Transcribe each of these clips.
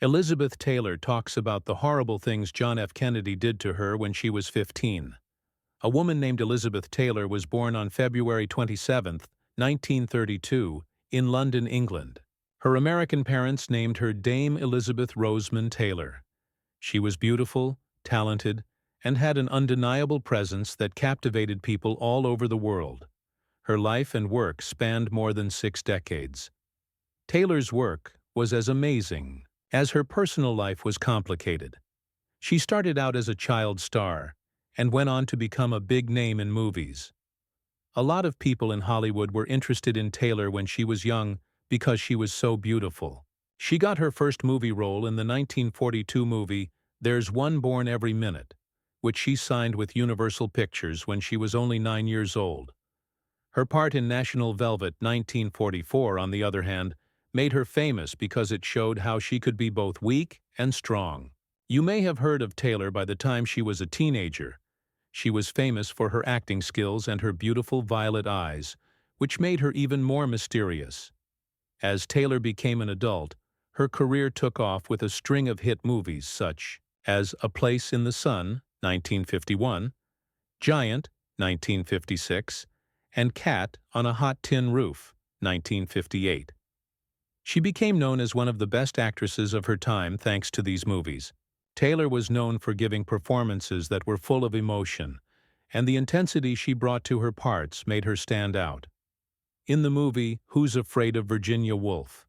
Elizabeth Taylor talks about the horrible things John F. Kennedy did to her when she was 15. A woman named Elizabeth Taylor was born on February 27, 1932, in London, England. Her American parents named her Dame Elizabeth Rosamond Taylor. She was beautiful, talented, and had an undeniable presence that captivated people all over the world. Her life and work spanned more than 6 decades. Taylor's work was as amazing as her personal life was complicated. She started out as a child star and went on to become a big name in movies. A lot of people in Hollywood were interested in Taylor when she was young because she was so beautiful. She got her first movie role in the 1942 movie There's One Born Every Minute, which she signed with Universal Pictures when she was only 9 years old. Her part in National Velvet 1944, on the other hand, made her famous because it showed how she could be both weak and strong. You may have heard of Taylor by the time she was a teenager. She was famous for her acting skills and her beautiful violet eyes, which made her even more mysterious. As Taylor became an adult, her career took off with a string of hit movies such as A Place in the Sun, 1951, Giant, 1956, and Cat on a Hot Tin Roof, 1958. She became known as one of the best actresses of her time thanks to these movies. Taylor was known for giving performances that were full of emotion, and the intensity she brought to her parts made her stand out. In the movie Who's Afraid of Virginia Woolf?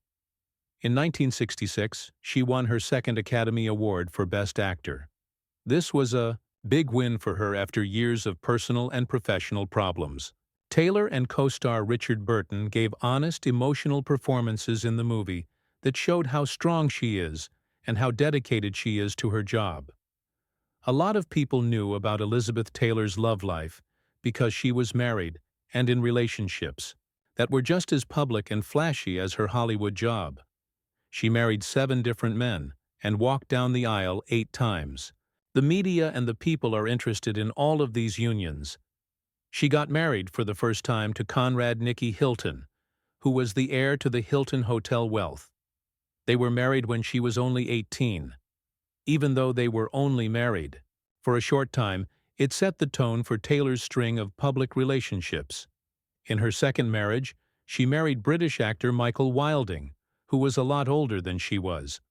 In 1966, she won her second Academy Award for Best Actor. This was a big win for her after years of personal and professional problems. Taylor and co-star Richard Burton gave honest, emotional performances in the movie that showed how strong she is and how dedicated she is to her job. A lot of people knew about Elizabeth Taylor's love life because she was married and in relationships that were just as public and flashy as her Hollywood job. She married 7 different men and walked down the aisle 8 times. The media and the people are interested in all of these unions. She got married for the first time to Conrad Nicky Hilton, who was the heir to the Hilton Hotel wealth. They were married when she was only 18. Even though they were only married for a short time, it set the tone for Taylor's string of public relationships. In her second marriage, she married British actor Michael Wilding, who was a lot older than she was.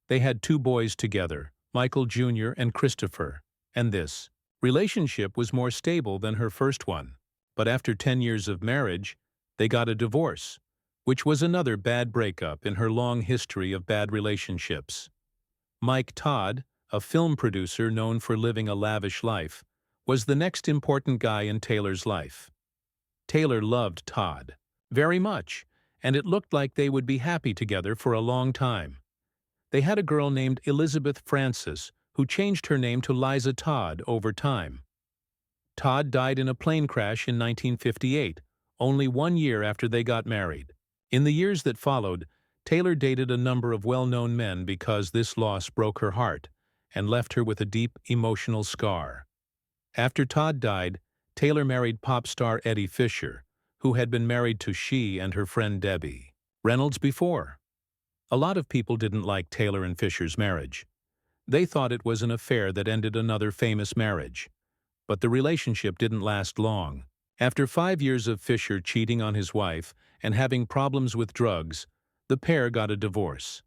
They had 2 boys together, Michael Jr. and Christopher, and this relationship was more stable than her first one. But after 10 years of marriage, they got a divorce, which was another bad breakup in her long history of bad relationships. Mike Todd, a film producer known for living a lavish life, was the next important guy in Taylor's life. Taylor loved Todd very much, and it looked like they would be happy together for a long time. They had a girl named Elizabeth Frances, who changed her name to Liza Todd over time. Todd died in a plane crash in 1958, only 1 year after they got married. In the years that followed, Taylor dated a number of well-known men because this loss broke her heart and left her with a deep emotional scar. After Todd died, Taylor married pop star Eddie Fisher, who had been married to she and her friend Debbie Reynolds before. A lot of people didn't like Taylor and Fisher's marriage. They thought it was an affair that ended another famous marriage. But the relationship didn't last long. After 5 years of Fisher cheating on his wife and having problems with drugs, the pair got a divorce.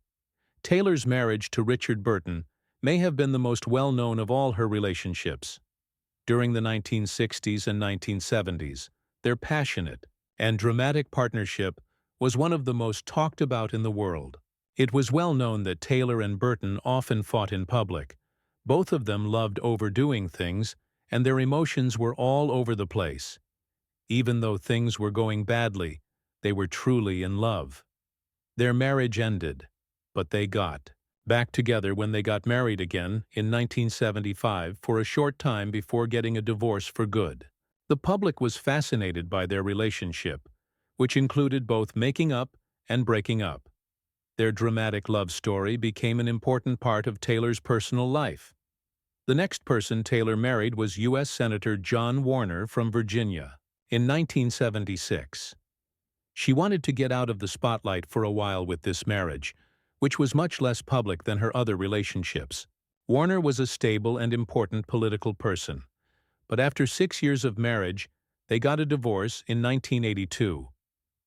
Taylor's marriage to Richard Burton may have been the most well-known of all her relationships. During the 1960s and 1970s, their passionate and dramatic partnership was one of the most talked about in the world. It was well known that Taylor and Burton often fought in public. Both of them loved overdoing things, and their emotions were all over the place. Even though things were going badly, they were truly in love. Their marriage ended, but they got back together when they got married again in 1975 for a short time before getting a divorce for good. The public was fascinated by their relationship, which included both making up and breaking up. Their dramatic love story became an important part of Taylor's personal life. The next person Taylor married was U.S. Senator John Warner from Virginia in 1976. She wanted to get out of the spotlight for a while with this marriage, which was much less public than her other relationships. Warner was a stable and important political person, but after 6 years of marriage, they got a divorce in 1982.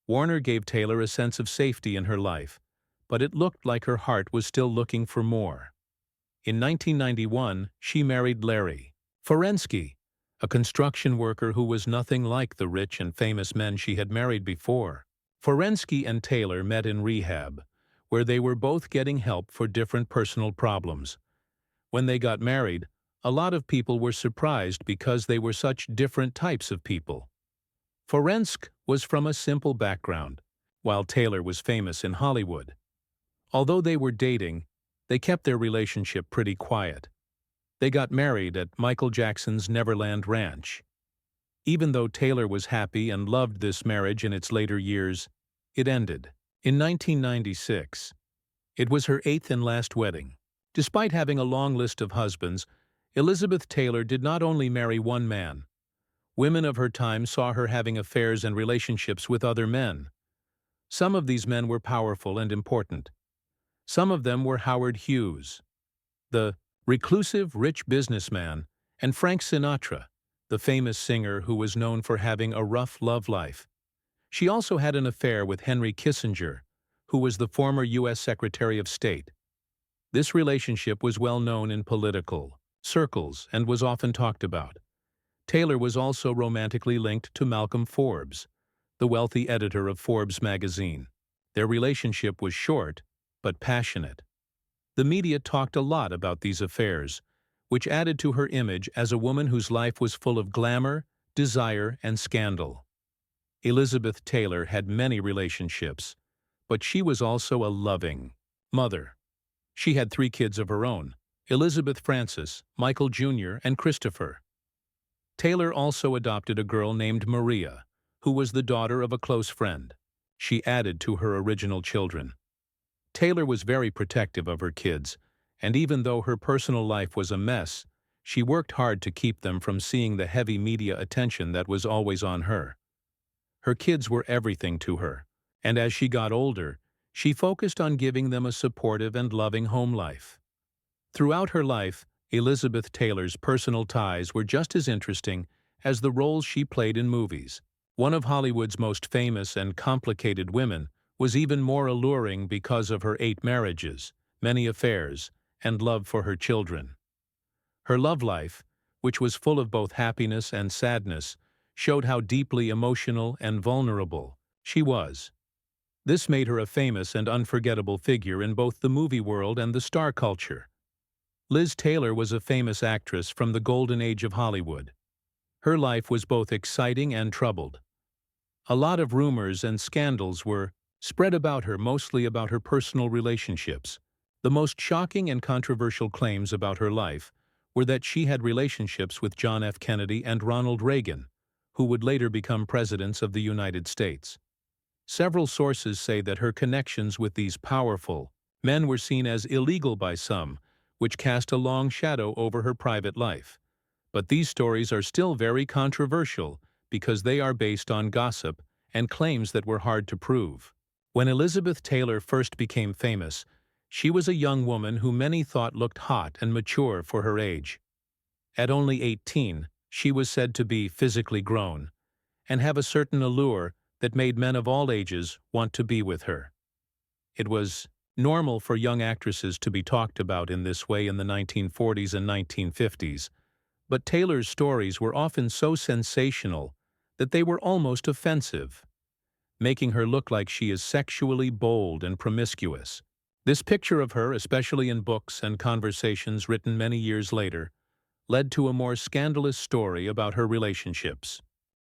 Warner gave Taylor a sense of safety in her life, but it looked like her heart was still looking for more. In 1991, she married Larry Forensky, a construction worker who was nothing like the rich and famous men she had married before. Forensky and Taylor met in rehab, where they were both getting help for different personal problems. When they got married, a lot of people were surprised because they were such different types of people. Forensky was from a simple background, while Taylor was famous in Hollywood. Although they were dating, they kept their relationship pretty quiet. They got married at Michael Jackson's Neverland Ranch. Even though Taylor was happy and loved this marriage in its later years, it ended. In 1996, it was her 8th and last wedding. Despite having a long list of husbands, Elizabeth Taylor did not only marry one man. Women of her time saw her having affairs and relationships with other men. Some of these men were powerful and important. Some of them were Howard Hughes, the reclusive rich businessman, and Frank Sinatra, the famous singer who was known for having a rough love life. She also had an affair with Henry Kissinger, who was the former U.S. Secretary of State. This relationship was well known in political circles and was often talked about. Taylor was also romantically linked to Malcolm Forbes, the wealthy editor of Forbes magazine. Their relationship was short, but passionate. The media talked a lot about these affairs, which added to her image as a woman whose life was full of glamour, desire, and scandal. Elizabeth Taylor had many relationships, but she was also a loving mother. She had 3 kids of her own: Elizabeth Frances, Michael Jr., and Christopher. Taylor also adopted a girl named Maria, who was the daughter of a close friend. She added to her original children. Taylor was very protective of her kids, and even though her personal life was a mess, she worked hard to keep them from seeing the heavy media attention that was always on her. Her kids were everything to her, and as she got older, she focused on giving them a supportive and loving home life. Throughout her life, Elizabeth Taylor's personal ties were just as interesting as the roles she played in movies. One of Hollywood's most famous and complicated women was even more alluring because of her 8 marriages, many affairs, and love for her children. Her love life, which was full of both happiness and sadness, showed how deeply emotional and vulnerable she was. This made her a famous and unforgettable figure in both the movie world and the star culture. Liz Taylor was a famous actress from the golden age of Hollywood. Her life was both exciting and troubled. A lot of rumors and scandals were spread about her, mostly about her personal relationships. The most shocking and controversial claims about her life were that she had relationships with John F. Kennedy and Ronald Reagan, who would later become presidents of the United States. Several sources say that her connections with these powerful men were seen as illegal by some, which cast a long shadow over her private life. But these stories are still very controversial because they are based on gossip and claims that were hard to prove. When Elizabeth Taylor first became famous, she was a young woman who many thought looked hot and mature for her age. At only 18, she was said to be physically grown and have a certain allure that made men of all ages want to be with her. It was normal for young actresses to be talked about in this way in the 1940s and 1950s, but Taylor's stories were often so sensational that they were almost offensive, making her look like she is sexually bold and promiscuous. This picture of her, especially in books and conversations written many years later, led to a more scandalous story about her relationships.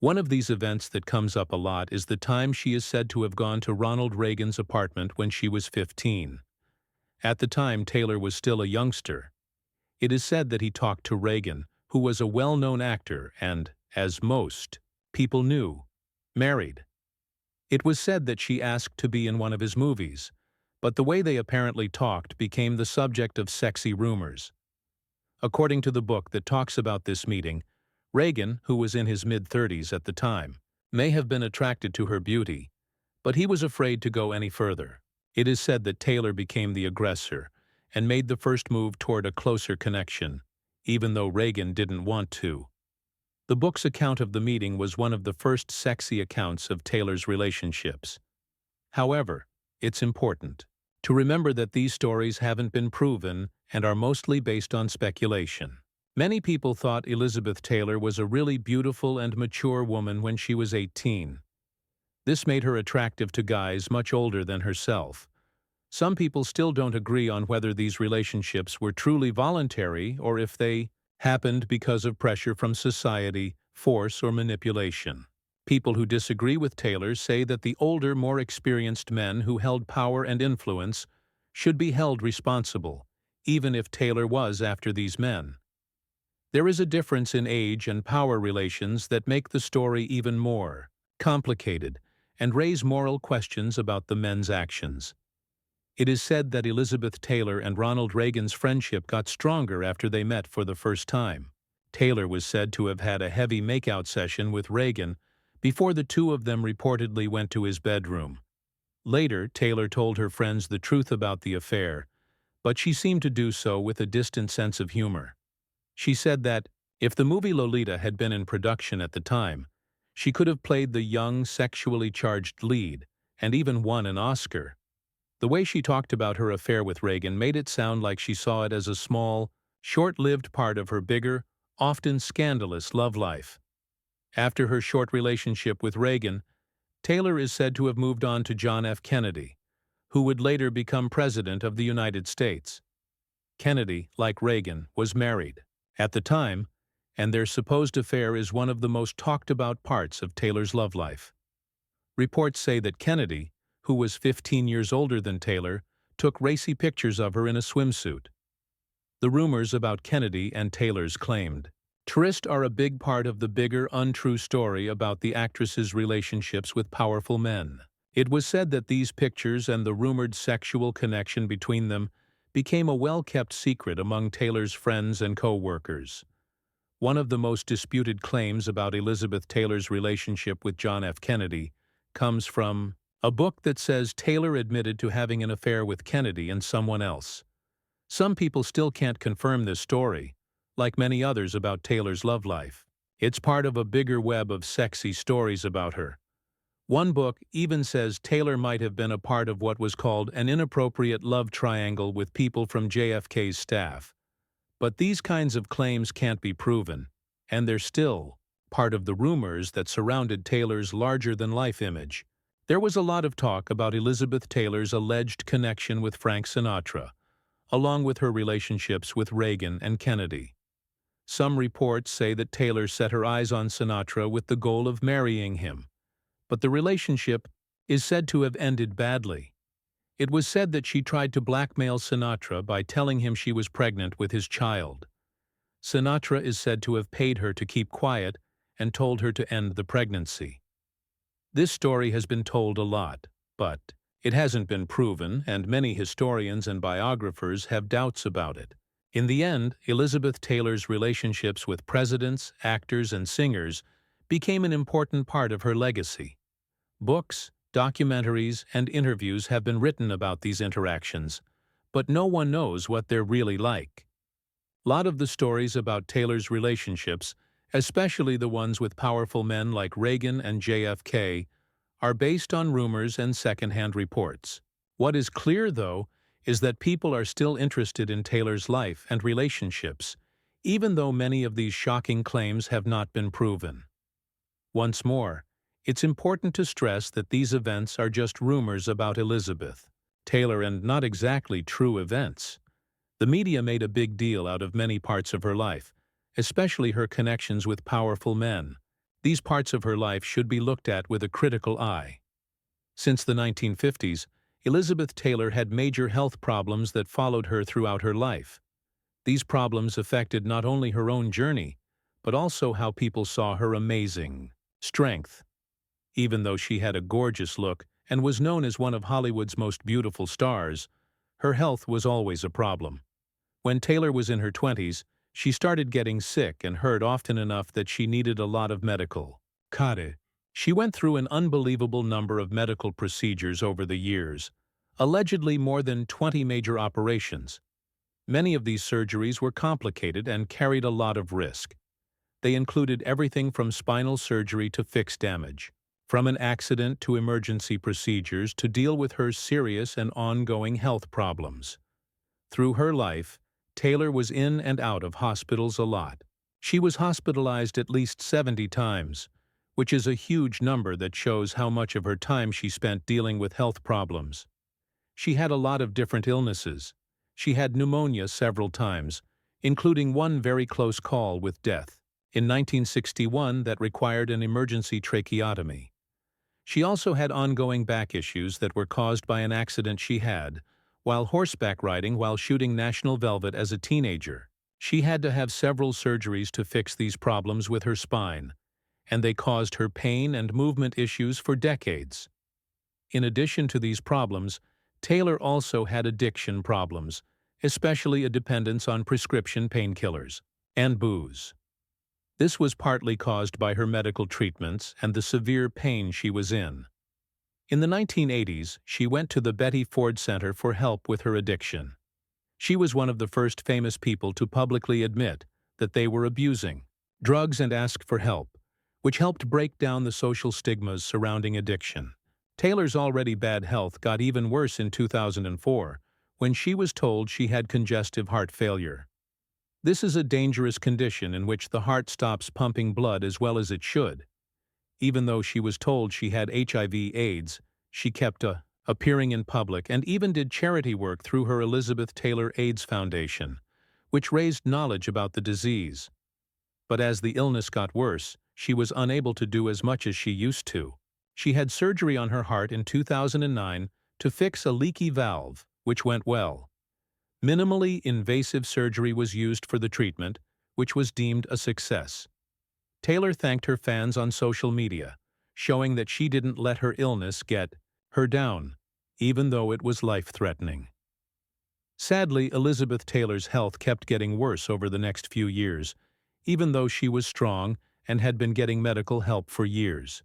One of these events that comes up a lot is the time she is said to have gone to Ronald Reagan's apartment when she was 15. At the time, Taylor was still a youngster. It is said that he talked to Reagan, who was a well-known actor and, as most people knew, married. It was said that she asked to be in one of his movies, but the way they apparently talked became the subject of sexy rumors. According to the book that talks about this meeting, Reagan, who was in his mid-30s at the time, may have been attracted to her beauty, but he was afraid to go any further. It is said that Taylor became the aggressor and made the first move toward a closer connection, even though Reagan didn't want to. The book's account of the meeting was one of the first sexy accounts of Taylor's relationships. However, it's important to remember that these stories haven't been proven and are mostly based on speculation. Many people thought Elizabeth Taylor was a really beautiful and mature woman when she was 18. This made her attractive to guys much older than herself. Some people still don't agree on whether these relationships were truly voluntary or if they happened because of pressure from society, force, or manipulation. People who disagree with Taylor say that the older, more experienced men who held power and influence should be held responsible, even if Taylor was after these men. There is a difference in age and power relations that make the story even more complicated and raise moral questions about the men's actions. It is said that Elizabeth Taylor and Ronald Reagan's friendship got stronger after they met for the first time. Taylor was said to have had a heavy makeout session with Reagan before the two of them reportedly went to his bedroom. Later, Taylor told her friends the truth about the affair, but she seemed to do so with a distant sense of humor. She said that, if the movie Lolita had been in production at the time, she could have played the young, sexually charged lead, and even won an Oscar. The way she talked about her affair with Reagan made it sound like she saw it as a small, short-lived part of her bigger, often scandalous love life. After her short relationship with Reagan, Taylor is said to have moved on to John F. Kennedy, who would later become President of the United States. Kennedy, like Reagan, was married at the time, and their supposed affair is one of the most talked-about parts of Taylor's love life. Reports say that Kennedy, who was 15 years older than Taylor, took racy pictures of her in a swimsuit. The rumors about Kennedy and Taylor's claimed tryst are a big part of the bigger, untrue story about the actress's relationships with powerful men. It was said that these pictures and the rumored sexual connection between them became a well-kept secret among Taylor's friends and co-workers. One of the most disputed claims about Elizabeth Taylor's relationship with John F. Kennedy comes from a book that says Taylor admitted to having an affair with Kennedy and someone else. Some people still can't confirm this story, like many others about Taylor's love life. It's part of a bigger web of sexy stories about her. One book even says Taylor might have been a part of what was called an inappropriate love triangle with people from JFK's staff. But these kinds of claims can't be proven, and they're still part of the rumors that surrounded Taylor's larger-than-life image. There was a lot of talk about Elizabeth Taylor's alleged connection with Frank Sinatra, along with her relationships with Reagan and Kennedy. Some reports say that Taylor set her eyes on Sinatra with the goal of marrying him, but the relationship is said to have ended badly. It was said that she tried to blackmail Sinatra by telling him she was pregnant with his child. Sinatra is said to have paid her to keep quiet and told her to end the pregnancy. This story has been told a lot, but it hasn't been proven, and many historians and biographers have doubts about it. In the end, Elizabeth Taylor's relationships with presidents, actors, and singers became an important part of her legacy. Books, documentaries, and interviews have been written about these interactions, but no one knows what they're really like. A lot of the stories about Taylor's relationships, especially the ones with powerful men like Reagan and JFK, are based on rumors and secondhand reports. What is clear, though, is that people are still interested in Taylor's life and relationships, even though many of these shocking claims have not been proven. Once more, it's important to stress that these events are just rumors about Elizabeth Taylor and not exactly true events. The media made a big deal out of many parts of her life, especially her connections with powerful men. These parts of her life should be looked at with a critical eye. Since the 1950s, Elizabeth Taylor had major health problems that followed her throughout her life. These problems affected not only her own journey, but also how people saw her amazing strength. Even though she had a gorgeous look and was known as one of Hollywood's most beautiful stars, her health was always a problem. When Taylor was in her 20s, she started getting sick and hurt often enough that she needed a lot of medical care. She went through an unbelievable number of medical procedures over the years, allegedly more than 20 major operations. Many of these surgeries were complicated and carried a lot of risk. They included everything from spinal surgery to fixed damage, from an accident to emergency procedures to deal with her serious and ongoing health problems. Through her life, Taylor was in and out of hospitals a lot. She was hospitalized at least 70 times, which is a huge number that shows how much of her time she spent dealing with health problems. She had a lot of different illnesses. She had pneumonia several times, including one very close call with death in 1961 that required an emergency tracheotomy. She also had ongoing back issues that were caused by an accident she had while horseback riding while shooting National Velvet as a teenager. She had to have several surgeries to fix these problems with her spine, and they caused her pain and movement issues for decades. In addition to these problems, Taylor also had addiction problems, especially a dependence on prescription painkillers and booze. This was partly caused by her medical treatments and the severe pain she was in. In the 1980s, she went to the Betty Ford Center for help with her addiction. She was one of the first famous people to publicly admit that they were abusing drugs and ask for help, which helped break down the social stigmas surrounding addiction. Taylor's already bad health got even worse in 2004 when she was told she had congestive heart failure. This is a dangerous condition in which the heart stops pumping blood as well as it should. Even though she was told she had HIV/AIDS, she kept appearing in public and even did charity work through her Elizabeth Taylor AIDS Foundation, which raised knowledge about the disease. But as the illness got worse, she was unable to do as much as she used to. She had surgery on her heart in 2009 to fix a leaky valve, which went well. Minimally invasive surgery was used for the treatment, which was deemed a success. Taylor thanked her fans on social media, showing that she didn't let her illness get her down, even though it was life-threatening. Sadly, Elizabeth Taylor's health kept getting worse over the next few years, even though she was strong and had been getting medical help for years.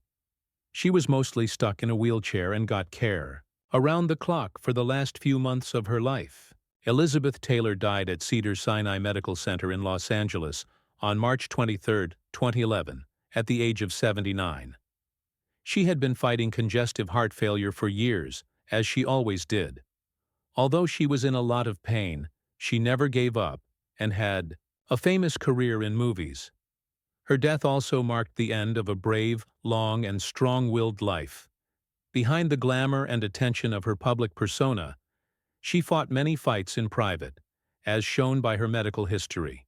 She was mostly stuck in a wheelchair and got care around the clock for the last few months of her life. Elizabeth Taylor died at Cedars-Sinai Medical Center in Los Angeles on March 23, 2011, at the age of 79. She had been fighting congestive heart failure for years, as she always did. Although she was in a lot of pain, she never gave up and had a famous career in movies. Her death also marked the end of a brave, long, and strong-willed life. Behind the glamour and attention of her public persona, she fought many fights in private, as shown by her medical history.